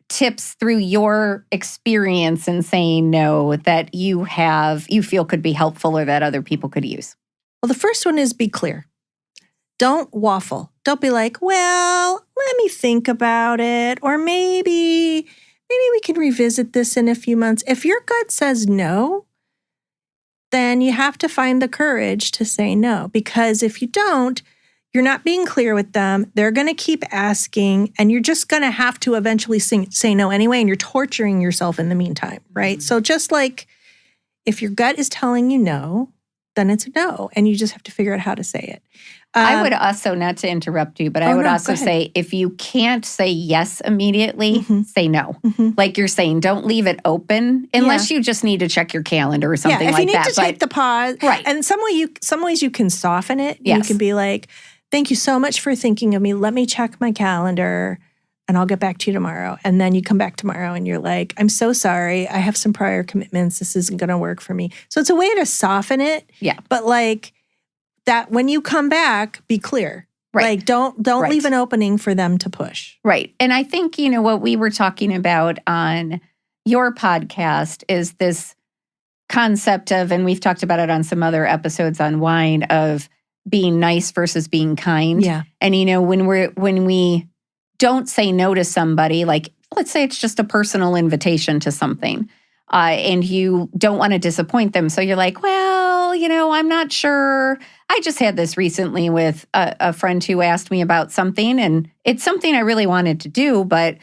tips through your experience in saying no that you feel could be helpful or that other people could use? Well, the first one is be clear. Don't waffle. Don't be like, well, let me think about it. Or maybe we can revisit this in a few months. If your gut says no, then you have to find the courage to say no. Because if you don't, you're not being clear with them. They're going to keep asking, and you're just going to have to eventually say no anyway, and you're torturing yourself in the meantime, right? So just like if your gut is telling you no, then it's a no, and you just have to figure out how to say it. I would also, not to interrupt you, but I would also say if you can't say yes immediately, say no. Mm-hmm. Like you're saying, don't leave it open unless you just need to check your calendar or something like that. If you need to take the pause. Right. And some ways you can soften it. Yes. You can be like, thank you so much for thinking of me. Let me check my calendar and I'll get back to you tomorrow. And then you come back tomorrow and you're like, I'm so sorry. I have some prior commitments. This isn't going to work for me. So it's a way to soften it. Yeah. But like that, when you come back, be clear. Right. Like don't leave an opening for them to push. Right. And I think, what we were talking about on your podcast is this concept of, and we've talked about it on some other episodes on wine, of being nice versus being kind. Yeah. And, when we don't say no to somebody, like let's say it's just a personal invitation to something, and you don't want to disappoint them. So you're like, well, I'm not sure. I just had this recently with a friend who asked me about something, and it's something I really wanted to do, but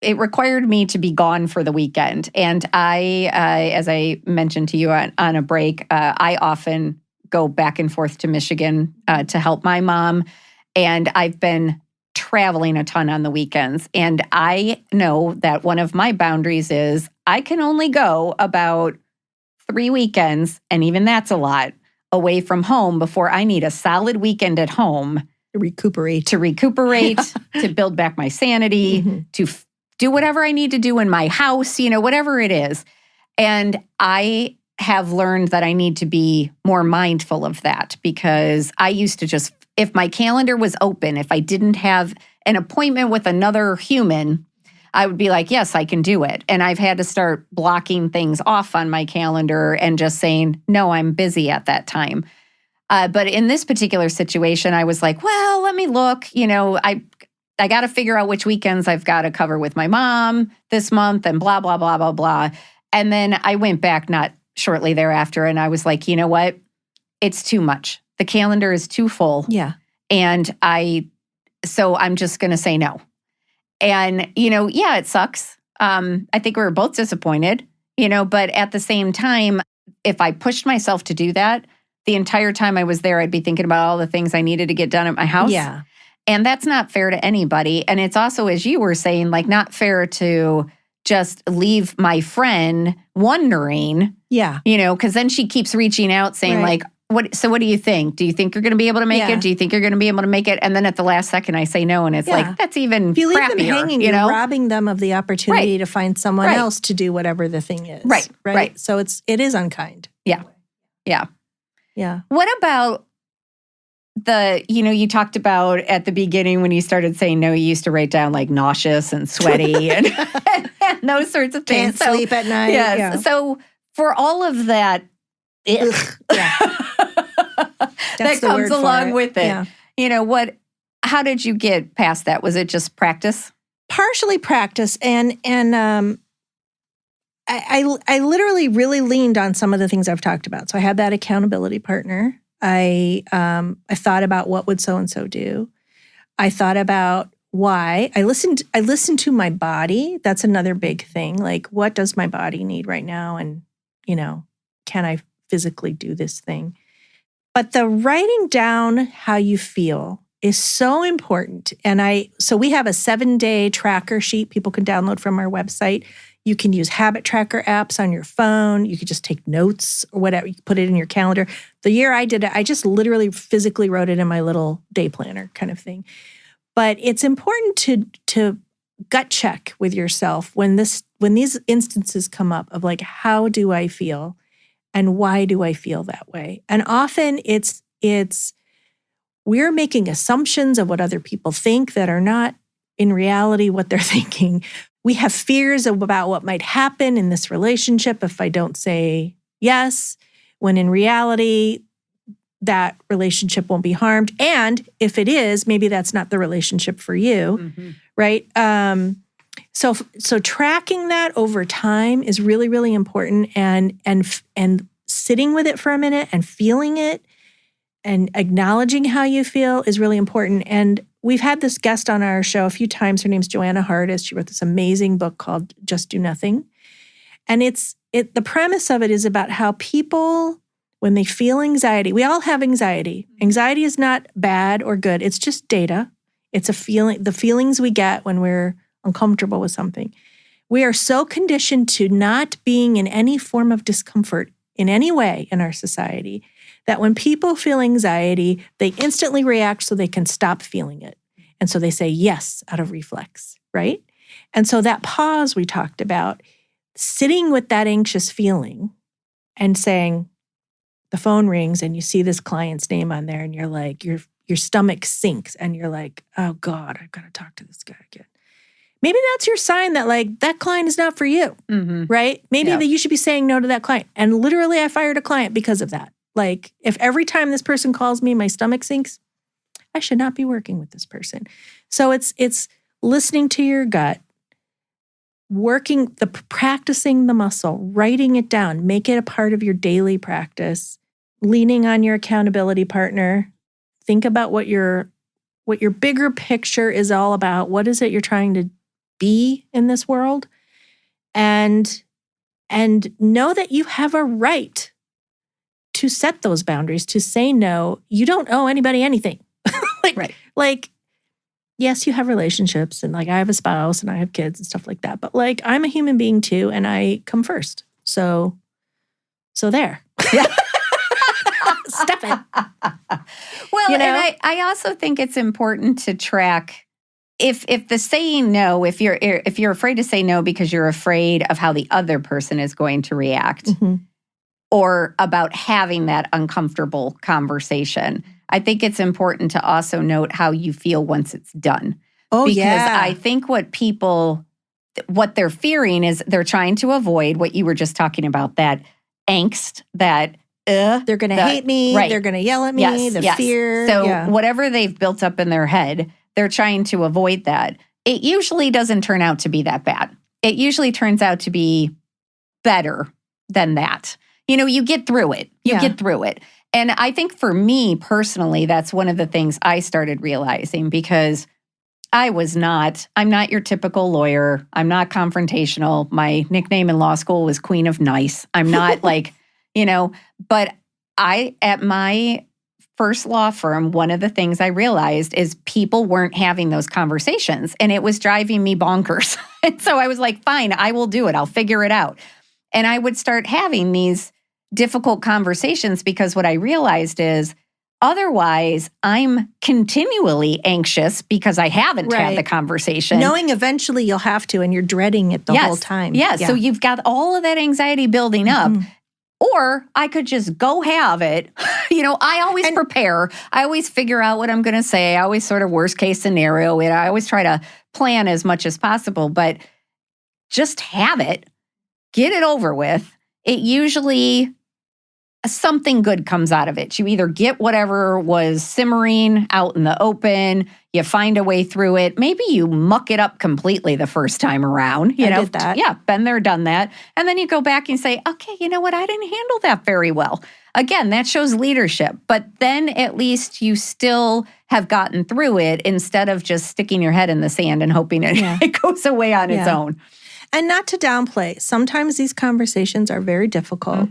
it required me to be gone for the weekend. And I, as I mentioned to you on a break, I often go back and forth to Michigan to help my mom. And I've been traveling a ton on the weekends. And I know that one of my boundaries is I can only go about 3 weekends, and even that's a lot, away from home before I need a solid weekend at home. To recuperate. To build back my sanity, to do whatever I need to do in my house, whatever it is. And I have learned that I need to be more mindful of that, because I used to just, if my calendar was open, if I didn't have an appointment with another human, I would be like, yes, I can do it. And I've had to start blocking things off on my calendar and just saying, no, I'm busy at that time. But in this particular situation, I was like, well, let me look. I got to figure out which weekends I've got to cover with my mom this month and blah, blah, blah, blah, blah. And then I went back not shortly thereafter and I was like, you know what? It's too much. The calendar is too full. Yeah. And so I'm just going to say no. And, yeah, it sucks. I think we were both disappointed, but at the same time, if I pushed myself to do that, the entire time I was there, I'd be thinking about all the things I needed to get done at my house. Yeah. And that's not fair to anybody. And it's also, as you were saying, like not fair to just leave my friend wondering, Yeah. because then she keeps reaching out saying like, what do you think? Do you think you're going to be able to make it? Do you think you're going to be able to make it? And then at the last second I say no. And it's like, that's even if you leave crappier, them hanging, you're robbing them of the opportunity to find someone else to do whatever the thing is. Right. So it is unkind. Yeah. Yeah. Yeah. What about you talked about at the beginning when you started saying no, you used to write down like nauseous and sweaty and those sorts of things. Can't sleep at night. Yes. Yeah. So for all of that, that comes along with it. Yeah. How did you get past that? Was it just practice? Partially practice. And I literally really leaned on some of the things I've talked about. So I had that accountability partner. I thought about what would so-and-so do. I thought about why. I listened to my body. That's another big thing. Like, what does my body need right now? And, can I physically do this thing? But the writing down how you feel is so important. And so we have a 7-day tracker sheet people can download from our website. You can use habit tracker apps on your phone. You could just take notes or whatever. You can put it in your calendar. The year I did it, I just literally physically wrote it in my little day planner kind of thing. But it's important to gut check with yourself when these instances come up of like, how do I feel and why do I feel that way? And often it's we're making assumptions of what other people think that are not in reality what they're thinking. We have fears about what might happen in this relationship if I don't say yes, when in reality, that relationship won't be harmed. And if it is, maybe that's not the relationship for you, right? So tracking that over time is really, really important, and sitting with it for a minute and feeling it and acknowledging how you feel is really important. And we've had this guest on our show a few times. Her name's Joanna Hardis. She wrote this amazing book called Just Do Nothing. And the premise of it is about how people, when they feel anxiety, we all have anxiety. Anxiety is not bad or good. It's just data. It's a feeling, the feelings we get when we're uncomfortable with something. We are so conditioned to not being in any form of discomfort in any way in our society that when people feel anxiety, they instantly react so they can stop feeling it. And so they say yes out of reflex, right? And so that pause we talked about, sitting with that anxious feeling and saying, the phone rings and you see this client's name on there and you're like, your stomach sinks and you're like, oh God, I've got to talk to this guy again. Maybe that's your sign that like that client is not for you, right? Maybe that you should be saying no to that client. And literally I fired a client because of that. Like, if every time this person calls me, my stomach sinks, I should not be working with this person. So it's listening to your gut, practicing the muscle, writing it down, make it a part of your daily practice, leaning on your accountability partner. Think about what your bigger picture is all about. What is it you're trying to be in this world? And know that you have a right to set those boundaries, to say no. You don't owe anybody anything. Like, yes, you have relationships and like I have a spouse and I have kids and stuff like that. But like I'm a human being too and I come first. So there. Yeah. Step in. Well, and I also think it's important to track if the saying no, if you're afraid to say no because you're afraid of how the other person is going to react. Or about having that uncomfortable conversation. I think it's important to also note how you feel once it's done. Oh, because yeah. I think what they're fearing is they're trying to avoid what you were just talking about, that angst, that they're going to hate me, they're going to yell at me, the fear. So whatever they've built up in their head, they're trying to avoid that. It usually doesn't turn out to be that bad. It usually turns out to be better than that. You get through it. You get through it. And I think for me personally, that's one of the things I started realizing, because I'm not your typical lawyer. I'm not confrontational. My nickname in law school was Queen of Nice. I'm not but at my first law firm, one of the things I realized is people weren't having those conversations, and it was driving me bonkers. And so I was like, fine, I will do it. I'll figure it out. And I would start having these difficult conversations, because what I realized is otherwise I'm continually anxious because I haven't had the conversation. Knowing eventually you'll have to, and you're dreading it the whole time. Yeah. So you've got all of that anxiety building up. Or I could just go have it. I always prepare. I always figure out what I'm going to say. I always sort of worst case scenario it. I always try to plan as much as possible, but just have it. Get it over with. It usually, something good comes out of it. You either get whatever was simmering out in the open, you find a way through it. Maybe you muck it up completely the first time around. I did that. Yeah, been there, done that. And then you go back and say, okay, you know what? I didn't handle that very well. Again, that shows leadership. But then at least you still have gotten through it, instead of just sticking your head in the sand and hoping it goes away on its own. And not to downplay, sometimes these conversations are very difficult.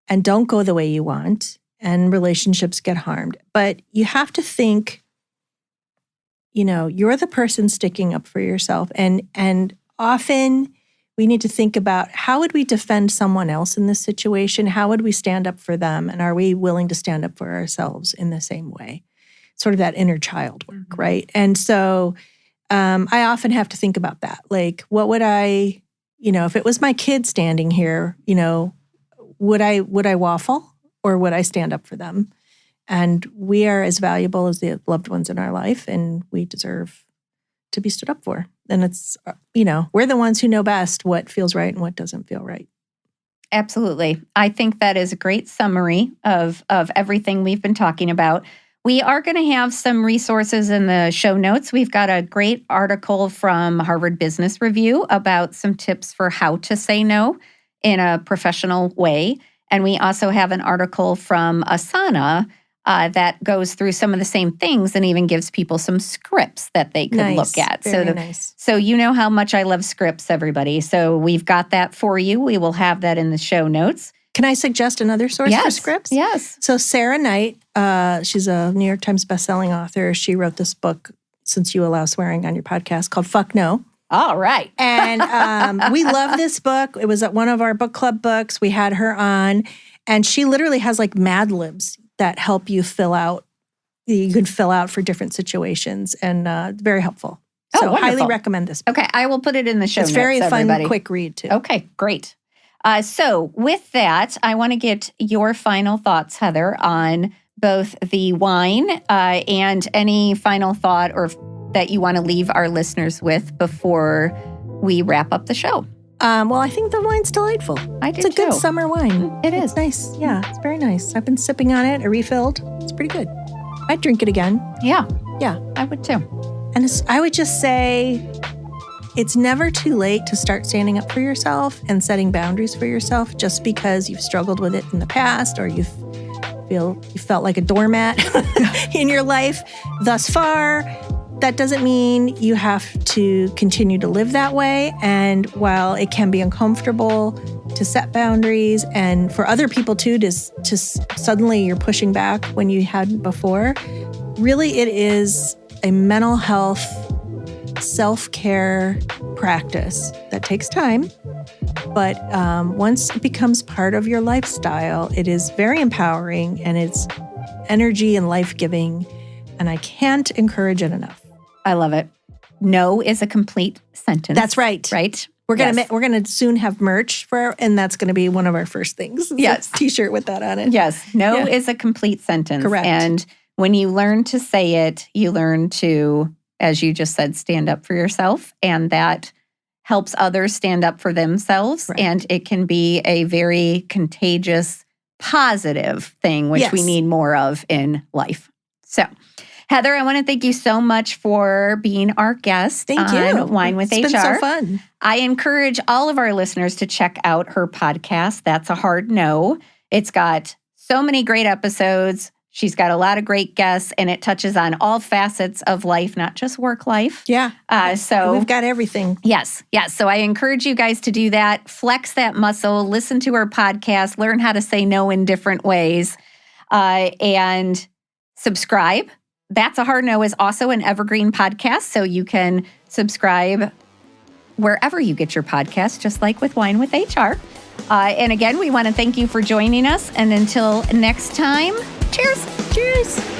And don't go the way you want, and relationships get harmed. But you have to think, you're the person sticking up for yourself. And often we need to think about, how would we defend someone else in this situation? How would we stand up for them? And are we willing to stand up for ourselves in the same way? Sort of that inner child work, right? And so I often have to think about that. Like, what would I, if it was my kid standing here, would I waffle, or would I stand up for them? And we are as valuable as the loved ones in our life, and we deserve to be stood up for. And it's, we're the ones who know best what feels right and what doesn't feel right. Absolutely. I think that is a great summary of everything we've been talking about. We are going to have some resources in the show notes. We've got a great article from Harvard Business Review about some tips for how to say no in a professional way. And we also have an article from Asana that goes through some of the same things and even gives people some scripts that they could look at. Very nice. So you know how much I love scripts, everybody. So we've got that for you. We will have that in the show notes. Can I suggest another source for scripts? Yes. So Sarah Knight, she's a New York Times bestselling author. She wrote this book, since you allow swearing on your podcast, called Fuck No. All right. And we love this book. It was at one of our book club books. We had her on, and she literally has like Mad Libs that help you fill out. You can fill out for different situations, and very helpful. So highly recommend this book. Okay, I will put it in the show notes, It's very everybody. fun, quick read too. Okay, great. So with that, I want to get your final thoughts, Heather, on both the wine and any final thought or that you want to leave our listeners with before we wrap up the show. Well, I think the wine's delightful. It's a good summer wine. It is. It's nice. Yeah, it's very nice. I've been sipping on it. I refilled. It's pretty good. I'd drink it again. Yeah. Yeah. I would too. And I would just say, it's never too late to start standing up for yourself and setting boundaries for yourself, just because you've struggled with it in the past, or you felt like a doormat in your life thus far. That doesn't mean you have to continue to live that way. And while it can be uncomfortable to set boundaries, and for other people too, to suddenly you're pushing back when you hadn't before, really it is a mental health self-care practice that takes time. But once it becomes part of your lifestyle, it is very empowering, and it's energy and life-giving. And I can't encourage it enough. I love it. No is a complete sentence. That's right. Right? We're gonna soon have merch and that's gonna be one of our first things. Yes. T-shirt with that on it. Yes. No is a complete sentence. Correct. And when you learn to say it, you learn to, as you just said, stand up for yourself, and that helps others stand up for themselves. Right. And it can be a very contagious, positive thing, which we need more of in life. So, Heather, I want to thank you so much for being our guest Thank on you. Wine with It's HR. been so fun. I encourage all of our listeners to check out her podcast, That's a Hard No. It's got so many great episodes. She's got a lot of great guests, and it touches on all facets of life, not just work life. Yeah. So We've got everything. Yes. So I encourage you guys to do that. Flex that muscle, listen to her podcast, learn how to say no in different ways, and subscribe. That's a Hard No is also an evergreen podcast, so you can subscribe wherever you get your podcast, just like with Wine with HR. And again, we want to thank you for joining us. And until next time, cheers. Cheers.